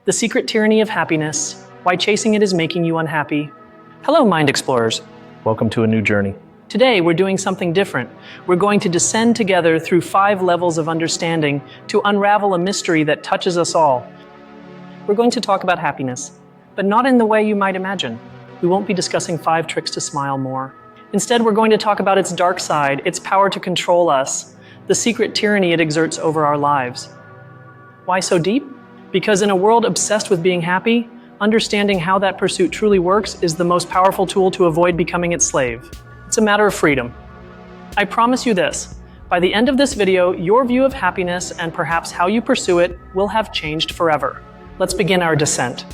The Secret Tyranny of Happiness, Why Chasing It Is Making You Unhappy. Hello, Mind Explorers. Welcome to a new journey. Today, we're doing something different. We're going to descend together through 5 levels of understanding to unravel a mystery that touches us all. We're going to talk about happiness, but not in the way you might imagine. We won't be discussing 5 tricks to smile more. Instead, we're going to talk about its dark side, its power to control us, the secret tyranny it exerts over our lives. Why so deep? Because in a world obsessed with being happy, understanding how that pursuit truly works is the most powerful tool to avoid becoming its slave. It's a matter of freedom. I promise you this, by the end of this video, your view of happiness and perhaps how you pursue it will have changed forever. Let's begin our descent.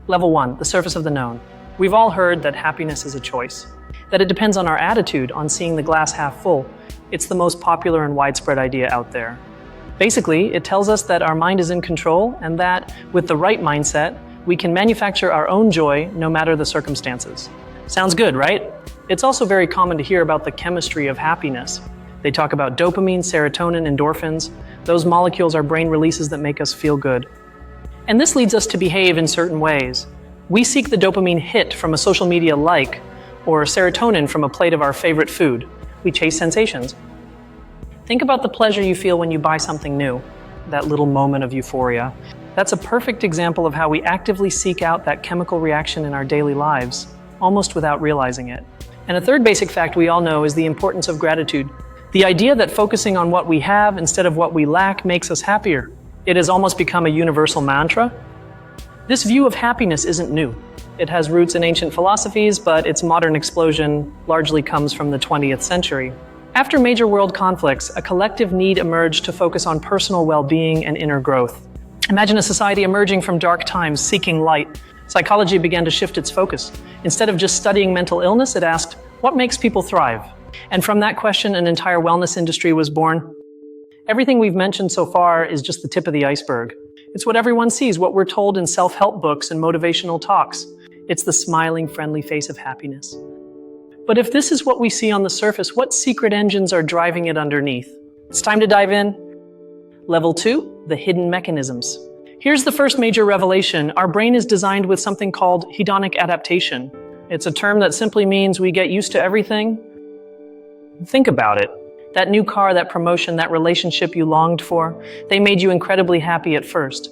Level 1, the surface of the known. We've all heard that happiness is a choice, that it depends on our attitude, on seeing the glass half full. It's the most popular and widespread idea out there. Basically, it tells us that our mind is in control and that, with the right mindset, we can manufacture our own joy no matter the circumstances. Sounds good, right? It's also very common to hear about the chemistry of happiness. They talk about dopamine, serotonin, endorphins. Those molecules are brain releases that make us feel good. And this leads us to behave in certain ways. We seek the dopamine hit from a social media like, or serotonin from a plate of our favorite food. We chase sensations. Think about the pleasure you feel when you buy something new, that little moment of euphoria. That's a perfect example of how we actively seek out that chemical reaction in our daily lives, almost without realizing it. And a third basic fact we all know is the importance of gratitude. The idea that focusing on what we have instead of what we lack makes us happier. It has almost become a universal mantra. This view of happiness isn't new. It has roots in ancient philosophies, but its modern explosion largely comes from the 20th century. After major world conflicts, a collective need emerged to focus on personal well-being and inner growth. Imagine a society emerging from dark times, seeking light. Psychology began to shift its focus. Instead of just studying mental illness, it asked, what makes people thrive? And from that question, an entire wellness industry was born. Everything we've mentioned so far is just the tip of the iceberg. It's what everyone sees, what we're told in self-help books and motivational talks. It's the smiling, friendly face of happiness. But if this is what we see on the surface, what secret engines are driving it underneath? It's time to dive in. Level 2, the hidden mechanisms. Here's the first major revelation. Our brain is designed with something called hedonic adaptation. It's a term that simply means we get used to everything. Think about it. That new car, that promotion, that relationship you longed for, they made you incredibly happy at first.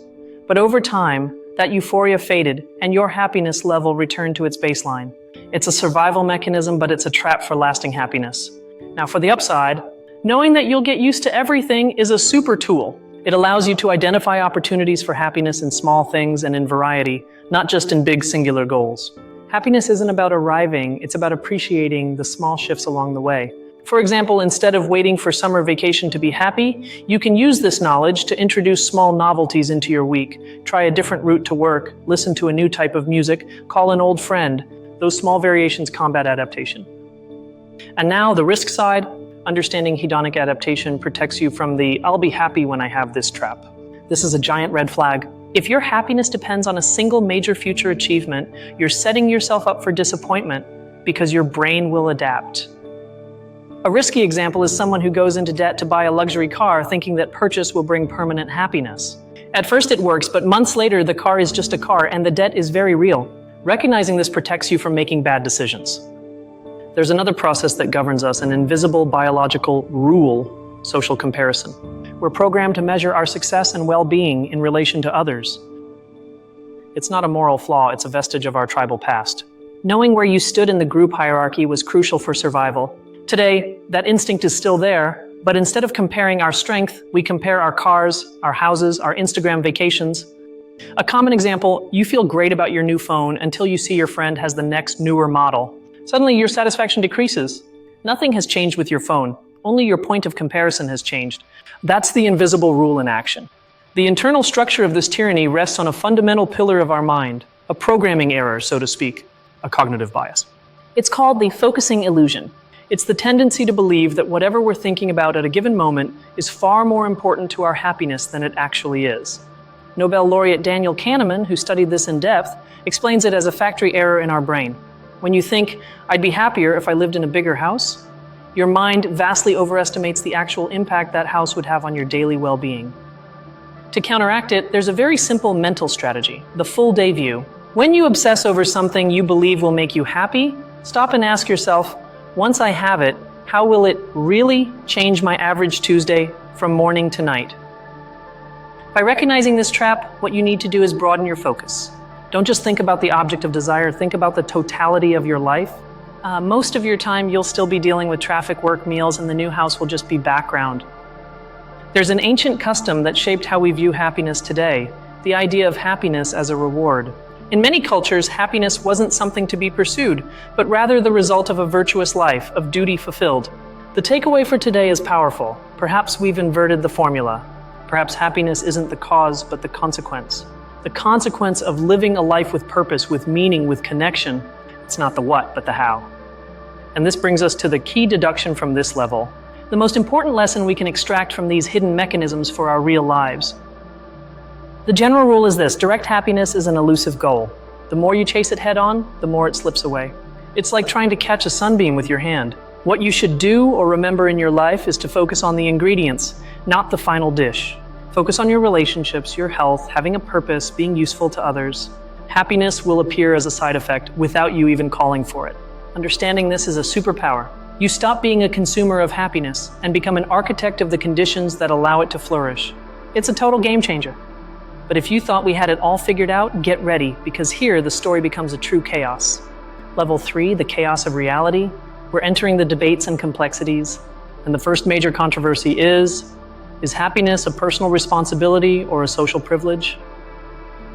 But over time, that euphoria faded and your happiness level returned to its baseline. It's a survival mechanism, but it's a trap for lasting happiness. Now for the upside, knowing that you'll get used to everything is a super tool. It allows you to identify opportunities for happiness in small things and in variety, not just in big singular goals. Happiness isn't about arriving, it's about appreciating the small shifts along the way. For example, instead of waiting for summer vacation to be happy, you can use this knowledge to introduce small novelties into your week. Try a different route to work, listen to a new type of music, call an old friend. Those small variations combat adaptation. And now the risk side, understanding hedonic adaptation protects you from the "I'll be happy when I have this" trap. This is a giant red flag. If your happiness depends on a single major future achievement, you're setting yourself up for disappointment because your brain will adapt. A risky example is someone who goes into debt to buy a luxury car thinking that purchase will bring permanent happiness. At first it works, but months later the car is just a car and the debt is very real. Recognizing this protects you from making bad decisions. There's another process that governs us, an invisible biological rule, social comparison. We're programmed to measure our success and well-being in relation to others. It's not a moral flaw, it's a vestige of our tribal past. Knowing where you stood in the group hierarchy was crucial for survival. Today, that instinct is still there, but instead of comparing our strength, we compare our cars, our houses, our Instagram vacations. A common example, you feel great about your new phone until you see your friend has the next newer model. Suddenly your satisfaction decreases. Nothing has changed with your phone, only your point of comparison has changed. That's the invisible rule in action. The internal structure of this tyranny rests on a fundamental pillar of our mind, a programming error, so to speak, a cognitive bias. It's called the focusing illusion. It's the tendency to believe that whatever we're thinking about at a given moment is far more important to our happiness than it actually is. Nobel laureate Daniel Kahneman, who studied this in depth, explains it as a factory error in our brain. When you think, I'd be happier if I lived in a bigger house, your mind vastly overestimates the actual impact that house would have on your daily well-being. To counteract it, there's a very simple mental strategy, the full day view. When you obsess over something you believe will make you happy, stop and ask yourself, once I have it, how will it really change my average Tuesday from morning to night? By recognizing this trap, what you need to do is broaden your focus. Don't just think about the object of desire, think about the totality of your life. Most of your time you'll still be dealing with traffic, work, meals, and the new house will just be background. There's an ancient custom that shaped how we view happiness today, the idea of happiness as a reward. In many cultures, happiness wasn't something to be pursued, but rather the result of a virtuous life, of duty fulfilled. The takeaway for today is powerful. Perhaps we've inverted the formula. Perhaps happiness isn't the cause, but the consequence. The consequence of living a life with purpose, with meaning, with connection. It's not the what, but the how. And this brings us to the key deduction from this level, the most important lesson we can extract from these hidden mechanisms for our real lives. The general rule is this: direct happiness is an elusive goal. The more you chase it head on, the more it slips away. It's like trying to catch a sunbeam with your hand. What you should do or remember in your life is to focus on the ingredients, not the final dish. Focus on your relationships, your health, having a purpose, being useful to others. Happiness will appear as a side effect without you even calling for it. Understanding this is a superpower. You stop being a consumer of happiness and become an architect of the conditions that allow it to flourish. It's a total game changer. But if you thought we had it all figured out, get ready, because here the story becomes a true chaos. Level 3, the chaos of reality. We're entering the debates and complexities. And the first major controversy is happiness a personal responsibility or a social privilege?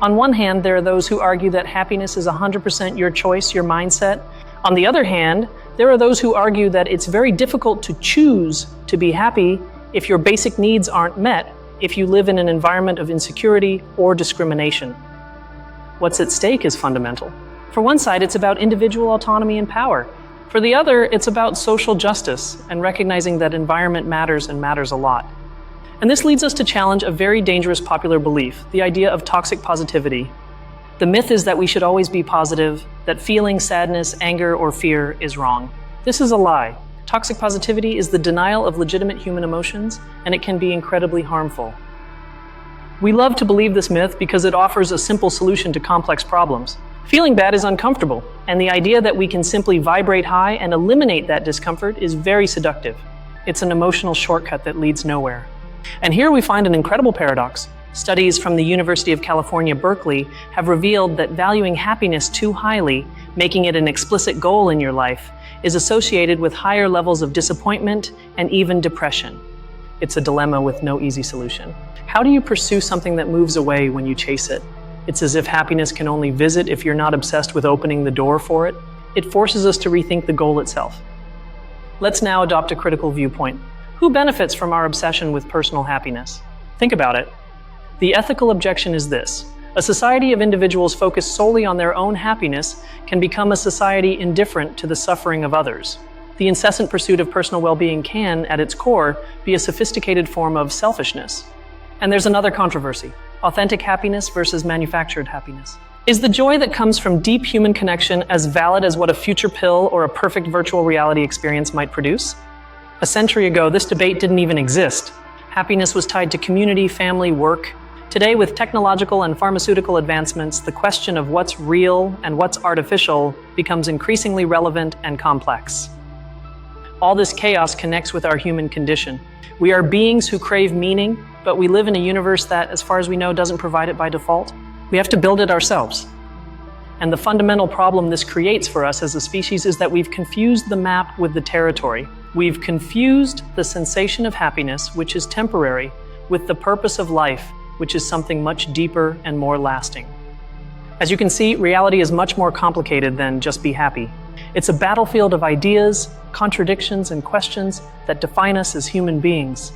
On one hand, there are those who argue that happiness is 100% your choice, your mindset. On the other hand, there are those who argue that it's very difficult to choose to be happy if your basic needs aren't met, if you live in an environment of insecurity or discrimination. What's at stake is fundamental. For one side, it's about individual autonomy and power. For the other, it's about social justice and recognizing that environment matters and matters a lot. And this leads us to challenge a very dangerous popular belief, the idea of toxic positivity. The myth is that we should always be positive, that feeling sadness, anger, or fear is wrong. This is a lie. Toxic positivity is the denial of legitimate human emotions, and it can be incredibly harmful. We love to believe this myth because it offers a simple solution to complex problems. Feeling bad is uncomfortable, and the idea that we can simply vibrate high and eliminate that discomfort is very seductive. It's an emotional shortcut that leads nowhere. And here we find an incredible paradox. Studies from the University of California, Berkeley, have revealed that valuing happiness too highly, making it an explicit goal in your life, is associated with higher levels of disappointment and even depression. It's a dilemma with no easy solution. How do you pursue something that moves away when you chase it? It's as if happiness can only visit if you're not obsessed with opening the door for it. It forces us to rethink the goal itself. Let's now adopt a critical viewpoint. Who benefits from our obsession with personal happiness? Think about it. The ethical objection is this: a society of individuals focused solely on their own happiness can become a society indifferent to the suffering of others. The incessant pursuit of personal well-being can, at its core, be a sophisticated form of selfishness. And there's another controversy: authentic happiness versus manufactured happiness. Is the joy that comes from deep human connection as valid as what a future pill or a perfect virtual reality experience might produce? A century ago, this debate didn't even exist. Happiness was tied to community, family, work. Today, with technological and pharmaceutical advancements, the question of what's real and what's artificial becomes increasingly relevant and complex. All this chaos connects with our human condition. We are beings who crave meaning, but we live in a universe that, as far as we know, doesn't provide it by default. We have to build it ourselves. And the fundamental problem this creates for us as a species is that we've confused the map with the territory. We've confused the sensation of happiness, which is temporary, with the purpose of life, which is something much deeper and more lasting. As you can see, reality is much more complicated than just be happy. It's a battlefield of ideas, contradictions, and questions that define us as human beings.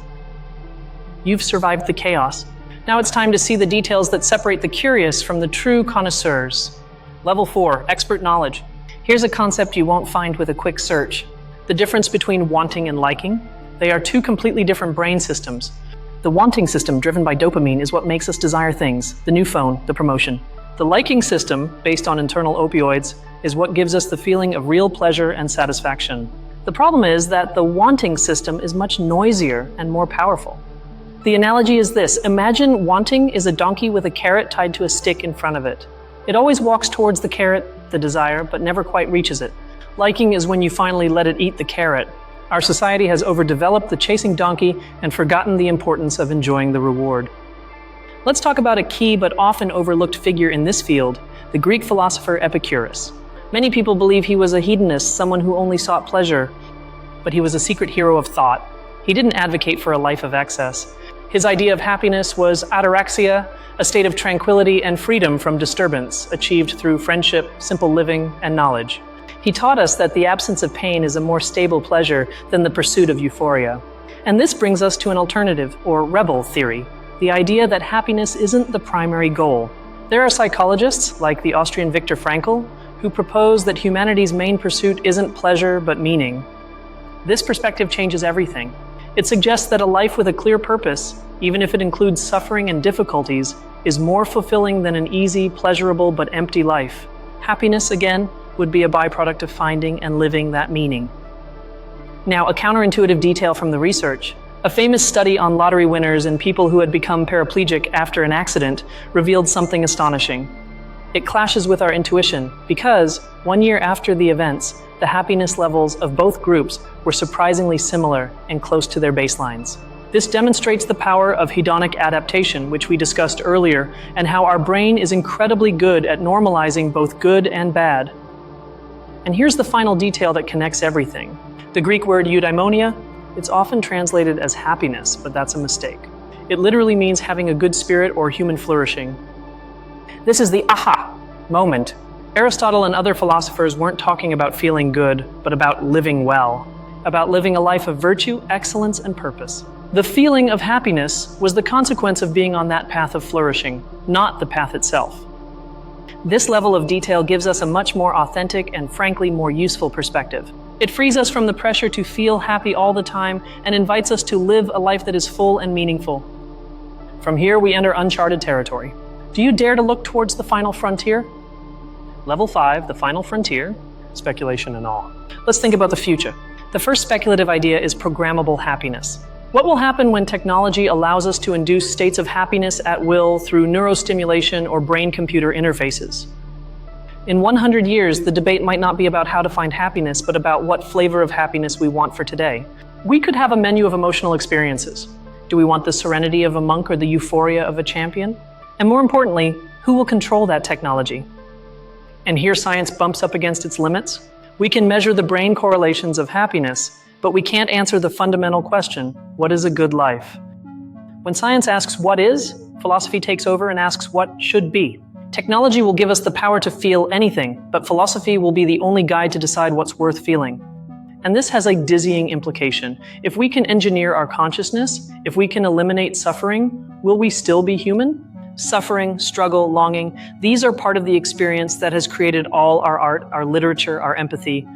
You've survived the chaos. Now it's time to see the details that separate the curious from the true connoisseurs. Level 4, expert knowledge. Here's a concept you won't find with a quick search: the difference between wanting and liking. They are two completely different brain systems. The wanting system, driven by dopamine, is what makes us desire things: the new phone, the promotion. The liking system, based on internal opioids, is what gives us the feeling of real pleasure and satisfaction. The problem is that the wanting system is much noisier and more powerful. The analogy is this: imagine wanting is a donkey with a carrot tied to a stick in front of it. It always walks towards the carrot, the desire, but never quite reaches it. Liking is when you finally let it eat the carrot. Our society has overdeveloped the chasing donkey and forgotten the importance of enjoying the reward. Let's talk about a key but often overlooked figure in this field, the Greek philosopher Epicurus. Many people believe he was a hedonist, someone who only sought pleasure, but he was a secret hero of thought. He didn't advocate for a life of excess. His idea of happiness was ataraxia, a state of tranquility and freedom from disturbance, achieved through friendship, simple living, and knowledge. He taught us that the absence of pain is a more stable pleasure than the pursuit of euphoria. And this brings us to an alternative, or rebel theory, the idea that happiness isn't the primary goal. There are psychologists, like the Austrian Viktor Frankl, who propose that humanity's main pursuit isn't pleasure but meaning. This perspective changes everything. It suggests that a life with a clear purpose, even if it includes suffering and difficulties, is more fulfilling than an easy, pleasurable, but empty life. Happiness, again, would be a byproduct of finding and living that meaning. Now, a counterintuitive detail from the research. A famous study on lottery winners and people who had become paraplegic after an accident revealed something astonishing. It clashes with our intuition because, 1 year after the events, the happiness levels of both groups were surprisingly similar and close to their baselines. This demonstrates the power of hedonic adaptation, which we discussed earlier, and how our brain is incredibly good at normalizing both good and bad. And here's the final detail that connects everything. The Greek word eudaimonia, it's often translated as happiness, but that's a mistake. It literally means having a good spirit or human flourishing. This is the aha moment. Aristotle and other philosophers weren't talking about feeling good, but about living well, about living a life of virtue, excellence, and purpose. The feeling of happiness was the consequence of being on that path of flourishing, not the path itself. This level of detail gives us a much more authentic and frankly more useful perspective. It frees us from the pressure to feel happy all the time and invites us to live a life that is full and meaningful. From here, we enter uncharted territory. Do you dare to look towards the final frontier? Level 5, the final frontier, speculation and awe. Let's think about the future. The first speculative idea is programmable happiness. What will happen when technology allows us to induce states of happiness at will through neurostimulation or brain-computer interfaces? In 100 years, the debate might not be about how to find happiness, but about what flavor of happiness we want for today. We could have a menu of emotional experiences. Do we want the serenity of a monk or the euphoria of a champion? And more importantly, who will control that technology? And here science bumps up against its limits. We can measure the brain correlations of happiness, but we can't answer the fundamental question, what is a good life? When science asks what is, philosophy takes over and asks what should be. Technology will give us the power to feel anything, but philosophy will be the only guide to decide what's worth feeling. And this has a dizzying implication. If we can engineer our consciousness, if we can eliminate suffering, will we still be human? Suffering, struggle, longing, these are part of the experience that has created all our art, our literature, our empathy.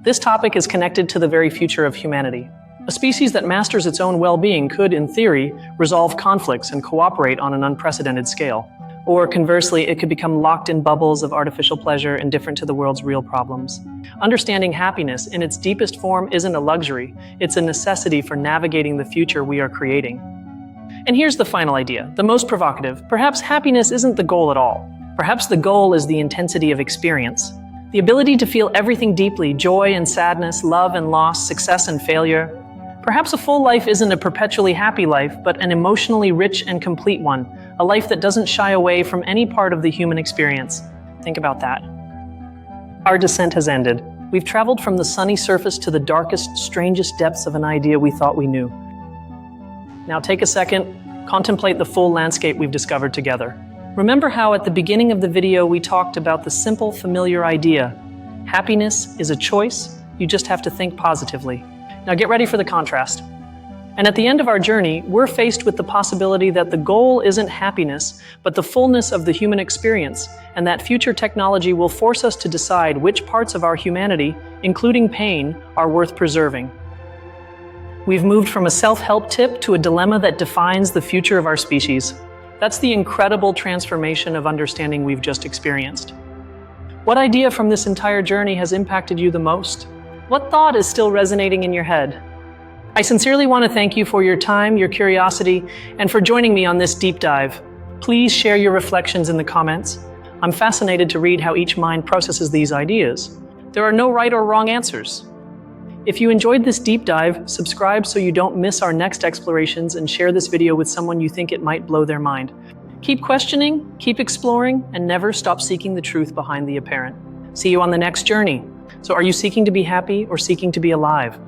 This topic is connected to the very future of humanity. A species that masters its own well-being could, in theory, resolve conflicts and cooperate on an unprecedented scale. Or conversely, it could become locked in bubbles of artificial pleasure indifferent to the world's real problems. Understanding happiness in its deepest form isn't a luxury, it's a necessity for navigating the future we are creating. And here's the final idea, the most provocative. Perhaps happiness isn't the goal at all. Perhaps the goal is the intensity of experience. The ability to feel everything deeply, joy and sadness, love and loss, success and failure. Perhaps a full life isn't a perpetually happy life, but an emotionally rich and complete one, a life that doesn't shy away from any part of the human experience. Think about that. Our descent has ended. We've traveled from the sunny surface to the darkest, strangest depths of an idea we thought we knew. Now take a second, contemplate the full landscape we've discovered together. Remember how at the beginning of the video we talked about the simple, familiar idea. Happiness is a choice, you just have to think positively. Now get ready for the contrast. And at the end of our journey, we're faced with the possibility that the goal isn't happiness, but the fullness of the human experience, and that future technology will force us to decide which parts of our humanity, including pain, are worth preserving. We've moved from a self-help tip to a dilemma that defines the future of our species. That's the incredible transformation of understanding we've just experienced. What idea from this entire journey has impacted you the most? What thought is still resonating in your head? I sincerely want to thank you for your time, your curiosity, and for joining me on this deep dive. Please share your reflections in the comments. I'm fascinated to read how each mind processes these ideas. There are no right or wrong answers. If you enjoyed this deep dive, subscribe so you don't miss our next explorations, and share this video with someone you think it might blow their mind. Keep questioning, keep exploring, and never stop seeking the truth behind the apparent. See you on the next journey. So are you seeking to be happy or seeking to be alive?